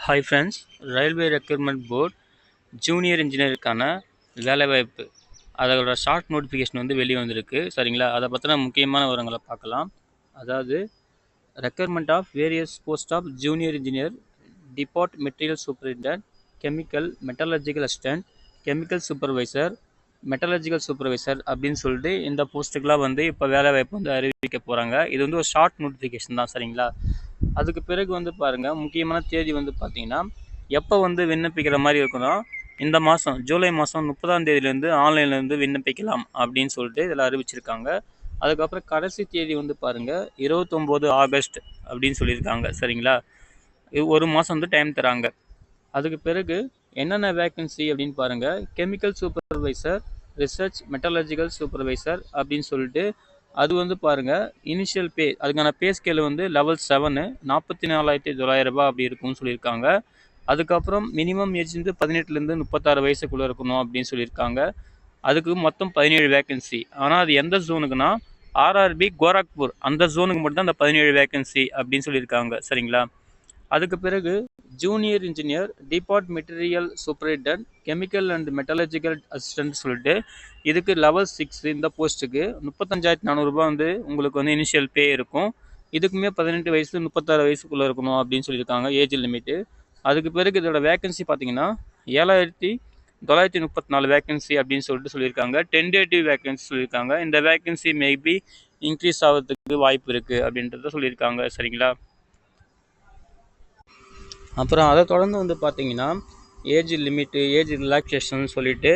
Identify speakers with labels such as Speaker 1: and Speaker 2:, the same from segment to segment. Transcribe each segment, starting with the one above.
Speaker 1: Hi friends, railway recruitment board junior இன்ஜினியருக்கான வேலைவாய்ப்பு அதோட ஷார்ட் நோட்டிஃபிகேஷன் வந்து வெளியே வந்திருக்கு. சரிங்களா, அதை பற்றின முக்கியமான விவரங்களை பார்க்கலாம். அதாவது recruitment of various post of junior engineer, depot material superintendent, chemical metallurgical assistant, chemical supervisor, metallurgical supervisor அப்படின்னு சொல்லிட்டு இந்த போஸ்ட்டுக்கெலாம் வந்து இப்போ வேலைவாய்ப்பு வந்து அறிவிக்க போகிறாங்க. இது வந்து ஒரு ஷார்ட் நோட்டிஃபிகேஷன் தான். சரிங்களா, அதுக்கு பிறகு வந்து பாருங்கள், முக்கியமான தேதி வந்து பார்த்தீங்கன்னா எப்போ வந்து விண்ணப்பிக்கிற மாதிரி இருக்கணும், இந்த மாதம் ஜூலை மாதம் 30ஆம் தேதியிலேருந்து ஆன்லைன்லேருந்து விண்ணப்பிக்கலாம் அப்படின்னு சொல்லிட்டு இதில் அறிவிச்சிருக்காங்க. அதுக்கப்புறம் கடைசி தேதி வந்து பாருங்கள் 29 ஆகஸ்ட் அப்படின்னு சொல்லியிருக்காங்க. சரிங்களா, இது ஒரு மாதம் வந்து டைம் தராங்க. அதுக்கு பிறகு என்னென்ன வேக்கன்சி அப்படின்னு பாருங்கள், chemical supervisor, research metallurgical supervisor அப்படின்னு சொல்லிட்டு அது வந்து பாருங்கள் இனிஷியல் பே, அதுக்கான பே ஸ்கேல் வந்து லெவல் 7 44,900 அப்படி இருக்கும்னு சொல்லியிருக்காங்க. அதுக்கப்புறம் மினிமம் ஏஜ் வந்து 18லேருந்து 36 வயசுக்குள்ளே இருக்கணும் அப்படின்னு சொல்லியிருக்காங்க. அதுக்கு மொத்தம் 17 வேக்கன்சி. ஆனால் அது எந்த ஜோனுக்குன்னா ஆர்ஆர்பி கோரக்பூர் அந்த ஜோனுக்கு மட்டும் தான் அந்த 17 வேக்கன்சி அப்படின்னு சொல்லியிருக்காங்க. சரிங்களா, அதுக்கு பிறகு junior engineer, depot material superintendent, chemical and metallurgical assistant சொல்லிட்டு இதுக்கு லெவல் 6 இந்த போஸ்ட்டுக்கு 35,400 வந்து உங்களுக்கு வந்து இனிஷியல் பே இருக்கும். இதுக்குமே 18 வயசு 36 வயசுக்குள்ளே இருக்கணும் அப்படின்னு சொல்லியிருக்காங்க ஏஜ் லிமிட்டு. அதுக்கு பிறகு இதோட வேக்கன்சி பார்த்தீங்கன்னா 7,934 வேக்கன்சி அப்படின்னு சொல்லிட்டு சொல்லியிருக்காங்க. டென்டேட்டிவ் வேக்கன்சி சொல்லியிருக்காங்க. இந்த வேக்கன்சி மேபி இன்க்ரீஸ் ஆகிறதுக்கு வாய்ப்பு இருக்குது அப்படின்றத சொல்லியிருக்காங்க. சரிங்களா, அப்புறம் அதை தொடர்ந்து வந்து பார்த்தீங்கன்னா ஏஜ் லிமிட்டு, ஏஜ் ரிலாக்ஸேஷன் சொல்லிட்டு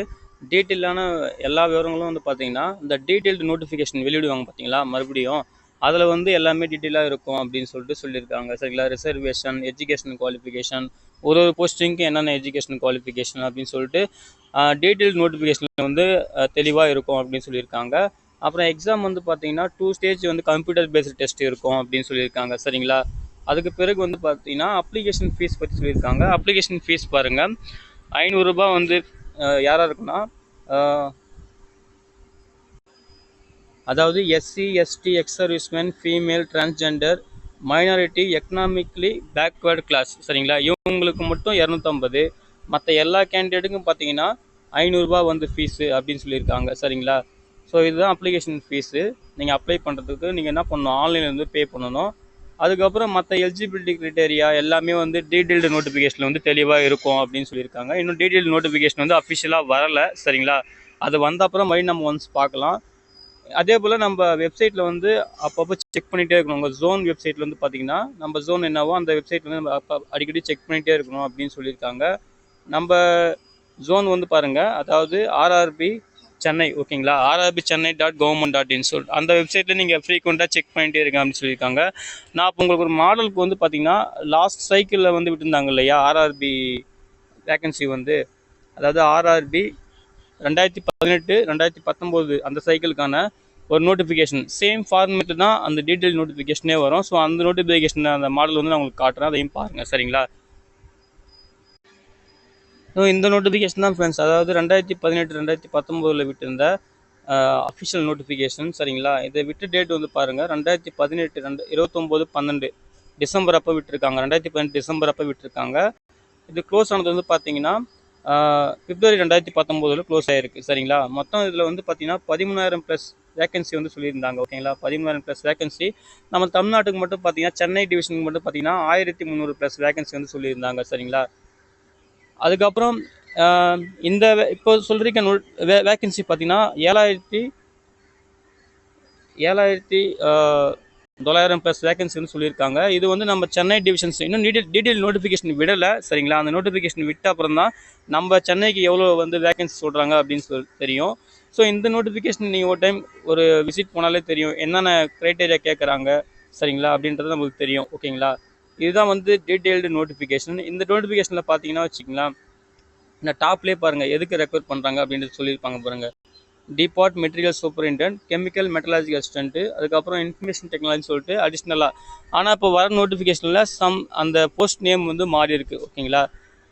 Speaker 1: டீட்டெயிலான எல்லா விவரங்களும் வந்து பார்த்தீங்கன்னா இந்த டீட்டெயில்டு நோட்டிஃபிகேஷன் வெளியிடுவாங்க பார்த்தீங்களா, மறுபடியும் அதில் வந்து எல்லாமே டீட்டெயிலாக இருக்கும் அப்படின்னு சொல்லிட்டு சொல்லியிருக்காங்க. சரிங்களா, ரிசர்வேஷன், எஜுகேஷன் குவாலிஃபிகேஷன், ஒரு போஸ்டிங்க்கு என்னென்ன எஜுகேஷன் குவாலிஃபிகேஷன் அப்படின்னு சொல்லிட்டு டீட்டெயில்டு நோட்டிஃபிகேஷன் வந்து தெளிவாக இருக்கும் அப்படின்னு சொல்லியிருக்காங்க. அப்புறம் எக்ஸாம் வந்து பார்த்தீங்கன்னா 2 ஸ்டேஜ் வந்து கம்ப்யூட்டர் பேஸ்டு டெஸ்ட் இருக்கும் அப்படின்னு சொல்லியிருக்காங்க. சரிங்களா, அதுக்கு பிறகு வந்து பார்த்தீங்கன்னா அப்ளிகேஷன் ஃபீஸ் பற்றி சொல்லியிருக்காங்க. அப்ளிகேஷன் ஃபீஸ் பாருங்கள், 500 ரூபாய் வந்து யாராக இருக்குன்னா அதாவது SC, ST, ex serviceman, female, transgender, minority, economically backward class. சரிங்களா, இவங்களுக்கு மட்டும் 250. மற்ற எல்லா கேண்டிடேட்டுக்கும் பார்த்தீங்கன்னா 500 ரூபாய் வந்து ஃபீஸு அப்படின்னு சொல்லியிருக்காங்க. சரிங்களா, ஸோ இதுதான் அப்ளிகேஷன் ஃபீஸு. நீங்கள் அப்ளை பண்ணுறதுக்கு நீங்கள் என்ன பண்ணணும், ஆன்லைனில் பே பண்ணணும். அதுக்கப்புறம் மற்ற எலிஜிபிலிட்டி க்ரைட்டேரியா எல்லாமே வந்து டீட்டெயில்டு நோட்டிஃபிகேஷனில் வந்து தெளிவாக இருக்கும் அப்படின்னு சொல்லியிருக்காங்க. இன்னும் டீட்டெயில்டு நோட்டிஃபிகேஷன் வந்து அஃபிஷியலாக வரலை. சரிங்களா, அது வந்த அப்புறம் மறுபடியும் நம்ம ஒன்ஸ் பார்க்கலாம். அதே போல் நம்ம வெப்சைட்டில் வந்து அப்பப்போ செக் பண்ணிகிட்டே இருக்கணும். உங்கள் ஜோன் வெப்சைட்டில் வந்து பார்த்தீங்கன்னா நம்ம ஜோன் என்னவோ அந்த வெப்சைட்டில் வந்து நம்ம அடிக்கடி செக் பண்ணிகிட்டே இருக்கணும் அப்படின்னு சொல்லியிருக்காங்க. நம்ம ஜோன் வந்து பாருங்கள், அதாவது ஆர்ஆர்பி சென்னை, ஓகேங்களா, rrbchennai.government.in சொல்லிட்டு அந்த வெப்சைட்டில் நீங்கள் ஃப்ரீக்வெண்ட்டாக செக் பண்ணிகிட்டே இருக்கேன் அப்படின்னு சொல்லியிருக்காங்க. நான் இப்போ உங்களுக்கு ஒரு மாடலுக்கு வந்து பார்த்தீங்கன்னா லாஸ்ட் சைக்கிளில் வந்து விட்டுருந்தாங்க இல்லையா ஆர்ஆர்பி வேக்கன்சி வந்து, அதாவது ஆர்ஆர்பி 2018 2019 அந்த சைக்கிளுக்கான ஒரு நோட்டிஃபிகேஷன் சேம் ஃபார்மேட்டு தான் அந்த டீட்டெயில் நோட்டிஃபிகேஷனே வரும். ஸோ அந்த நோட்டிஃபிகேஷன் அந்த மாடல் வந்து நான் உங்களுக்கு காட்டுறேன், அதையும் பாருங்கள். சரிங்களா, இந்த நோட்டிஃபிகேஷன் தான் ஃப்ரெண்ட்ஸ், அதாவது 2018 2019 விட்டிருந்த அஃபிஷியல் நோட்டிஃபிகேஷன். சரிங்களா, இதை விட்டு டேட் வந்து பாருங்கள், 2018 29/12 டிசம்பர் அப்போ விட்டுருக்காங்க. 2018 டிசம்பர் அப்போ விட்டுருக்காங்க. இது க்ளோஸ் ஆனது வந்து பார்த்தீங்கன்னா பிப்ரவரி 2019 க்ளோஸ் ஆகிருக்கு. சரிங்களா, மொத்தம் இதில் வந்து பார்த்தீங்கன்னா 13,000+ வேக்கன்சி வந்து சொல்லியிருந்தாங்க. ஓகேங்களா, 13,000+ வேக்கன்சி. நம்ம தமிழ்நாட்டுக்கு மட்டும் பார்த்தீங்கன்னா சென்னை டிவிஷனுக்கு மட்டும் பார்த்தீங்கன்னா 1,300+ வேக்கன்சி வந்து சொல்லியிருந்தாங்க. சரிங்களா, அதுக்கப்புறம் இந்த இப்போ சொல்லிருக்க வேக்கன்சி பார்த்தீங்கன்னா 7,900+ வேக்கன்சி வந்து சொல்லியிருக்காங்க. இது வந்து நம்ம சென்னை டிவிஷன்ஸ் இன்னும் டீட்டெயில் நோட்டிஃபிகேஷன் விடலை. சரிங்களா, அந்த நோட்டிஃபிகேஷன் விட்ட அப்புறம் தான் நம்ம சென்னைக்கு எவ்வளோ வந்து வேக்கன்சி சொல்கிறாங்க அப்படின்னு தெரியும். ஸோ இந்த நோட்டிஃபிகேஷன் நீங்கள் ஒரு டைம் ஒரு விசிட் போனாலே தெரியும் என்னென்ன க்ரைட்டேரியா கேட்குறாங்க. சரிங்களா, அப்படின்றது நம்மளுக்கு தெரியும். ஓகேங்களா, இதுதான் வந்து டீட்டெயில்டு நோட்டிஃபிகேஷன். இந்த நோட்டிஃபிகேஷனில் பார்த்தீங்கன்னா வச்சுக்கலாம், இந்த டாப்லேயே பாருங்கள் எதுக்கு ரெக்வயர் பண்ணுறாங்க அப்படின்றது சொல்லியிருப்பாங்க பாருங்கள். Depart material superintendent, chemical metallurgical assistant, அதுக்கப்புறம் இன்ஃபர்மேஷன் டெக்னாலஜி சொல்லிட்டு அடிஷ்னலாக. ஆனால் இப்போ வர நோட்டிஃபிகேஷனில் அந்த போஸ்ட் நேம் வந்து மாறி இருக்குது. ஓகேங்களா,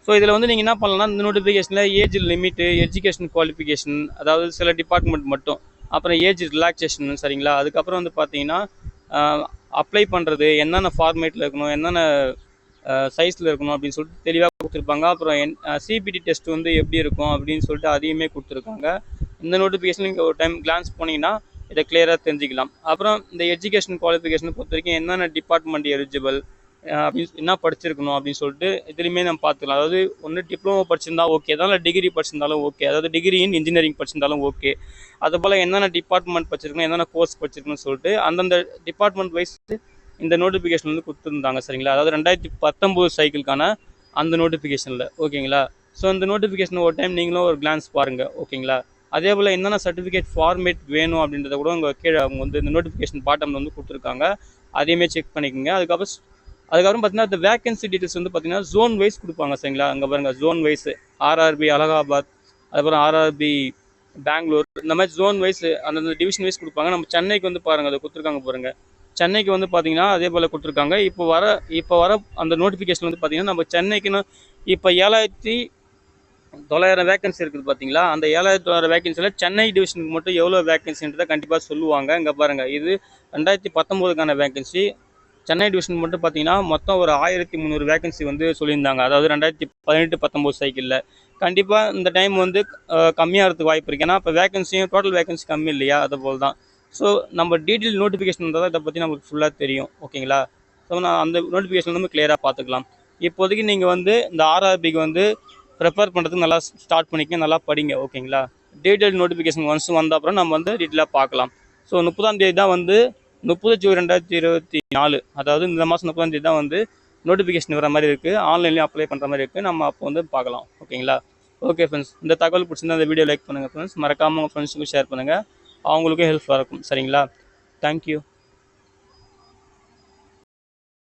Speaker 1: ஸோ இதில் வந்து நீங்கள் என்ன பண்ணலாம்னா இந்த நோட்டிஃபிகேஷனில் ஏஜ் லிமிட்டு, எஜுகேஷன் குவாலிஃபிகேஷன், அதாவது சில டிபார்ட்மெண்ட் மட்டும், அப்புறம் ஏஜ் ரிலாக்ஸேஷன். சரிங்களா, அதுக்கப்புறம் வந்து பார்த்தீங்கன்னா அப்ளை பண்ணுறது என்னென்ன ஃபார்மேட்டில் இருக்கணும், என்னென்ன சைஸில் இருக்கணும் அப்படின்னு சொல்லிட்டு தெளிவாக கொடுத்துருப்பாங்க. அப்புறம் சிபிடி டெஸ்ட் வந்து எப்படி இருக்கும் அப்படின்னு சொல்லிட்டு அதையுமே கொடுத்துருக்காங்க. இந்த நோட்டிஃபிகேஷன் நீங்கள் ஒரு டைம் கிளான்ஸ் போனீங்கன்னா இதை கிளியராக தெரிஞ்சுக்கலாம். அப்புறம் இந்த எஜுகேஷன் குவாலிஃபிகேஷன் பொறுத்த வரைக்கும் என்னென்ன டிபார்ட்மெண்ட் எலிஜிபிள், அப்படின்னு என்ன படிச்சிருக்கணும் அப்படின்னு சொல்லிட்டு இதுலையுமே நம்ம பார்த்துக்கலாம். அதாவது ஒன்று டிப்ளமோ படிச்சிருந்தா ஓகே தான், இல்லை டிகிரி படிச்சிருந்தாலும் ஓகே. அதாவது டிகிரி இன் இன்ஜினியரிங் படிச்சிருந்தாலும் ஓகே. அதுபோல் என்னென்ன டிபார்ட்மெண்ட் படிச்சிருக்கணும், என்னென்ன கோர்ஸ் படிச்சிருக்கணும்னு சொல்லிட்டு அந்தந்த டிபார்ட்மெண்ட் வைஸ் இந்த நோட்டிஃபிகேஷன் வந்து கொடுத்துருந்தாங்க. சரிங்களா? அதாவது 2019 சைக்கிளுக்கான அந்த நோட்டிஃபிகேஷனில் ஓகேங்களா. ஸோ இந்த நோட்டிஃபிகேஷன் ஒரு டைம் நீங்களும் ஒரு கிளான்ஸ் பாருங்கள் ஓகேங்களா. அதே போல் என்னென்ன சர்டிஃபிகேட் ஃபார்மேட் வேணும் அப்படின்றத கூட உங்கள் கீழே அவங்க வந்து இந்த நோட்டிஃபிகேஷன் பாட்டமில் வந்து கொடுத்துருக்காங்க. அதையுமே செக் பண்ணிக்கோங்க. அதுக்கப்புறம் பார்த்தீங்கன்னா இந்த வேகன்சி டீட்டெயில்ஸ் வந்து பார்த்தீங்கன்னா ஜோன் வைஸ் கொடுப்பாங்க. சரிங்களா? அங்கே பாருங்கள் ஜோன் வைஸ் ஆர்ஆர்பி அலகாபாத், அதுக்கப்புறம் ஆர்ஆர்பி பெங்களூர், இந்த மாதிரி ஜோன் வைஸ் அந்தந்த டிவிஷன் வைஸ் கொடுப்பாங்க. நம்ம சென்னைக்கு வந்து பாருங்கள் அதை கொடுத்துருக்காங்க பாருங்கள். சென்னைக்கு வந்து பார்த்தீங்கன்னா அதே போல் கொடுத்துருக்காங்க. இப்போ வர அந்த நோட்டிஃபிகேஷன் வந்து பார்த்தீங்கன்னா நம்ம சென்னைக்குன்னு இப்போ 7,900 வேகன்சி இருக்குது பார்த்தீங்களா. அந்த 7,900 வேகன்சியில் சென்னை டிவிஷனுக்கு மட்டும் எவ்வளோ வேகன்சின்றதை கண்டிப்பாக சொல்லுவாங்க. இங்கே பாருங்கள், இது 2019க்கான வேகன்சி. சென்னை டிவிஷன் மட்டும் பார்த்தீங்கன்னா மொத்தம் ஒரு 1300 வேகன்சி வந்து சொல்லியிருந்தாங்க. அதாவது 2018-19 சைக்கிளில் கண்டிப்பாக இந்த டைம் வந்து கம்மியாகிறதுக்கு வாய்ப்பு இருக்குது. ஏன்னா இப்போ வேகன்சியும் டோட்டல் வேகன்சி கம்மி இல்லையா, அது போல் தான். ஸோ நம்ம டீட்டெயில் நோட்டிஃபிகேஷன் இருந்தால் தான் இதை பற்றி நம்மளுக்கு ஃபுல்லாக தெரியும் ஓகேங்களா. ஸோ நான் அந்த நோட்டிஃபிகேஷன் வந்து கிளியராக பார்த்துக்கலாம். இப்போதைக்கு நீங்கள் வந்து இந்த ஆர்ஆர்பிக்கு வந்து ப்ரிப்பேர் பண்ணுறதுக்கு நல்லா ஸ்டார்ட் பண்ணிக்க, நல்லா படிங்க ஓகேங்களா. டீட்டெயில் நோட்டிஃபிகேஷன் ஒன்ஸ் வந்த அப்புறம் நம்ம வந்து டீட்டெயிலாக பார்க்கலாம். ஸோ 30ஆம் தேதி தான் வந்து 30 ஜூன் 2024, அதாவது இந்த மாதம் 30ஆம் தேதி தான் வந்து நோட்டிஃபிகேஷன் வர மாதிரி இருக்குது. ஆன்லைன்லேயும் அப்ளை பண்ணுற மாதிரி இருக்குது. நம்ம அப்போ வந்து பார்க்கலாம் ஓகேங்களா. ஓகே ஃப்ரெண்ட்ஸ், இந்த தகவல் பிடிச்சிருந்தா இந்த வீடியோ லைக் பண்ணுங்கள் ஃப்ரெண்ட்ஸ். மறக்காமல் உங்கள் ஃப்ரெண்ட்ஸுக்கும் ஷேர் பண்ணுங்கள், அவங்களுக்கும் ஹெல்ப்ஃபுல்லாக இருக்கும். சரிங்களா? தேங்க்யூ.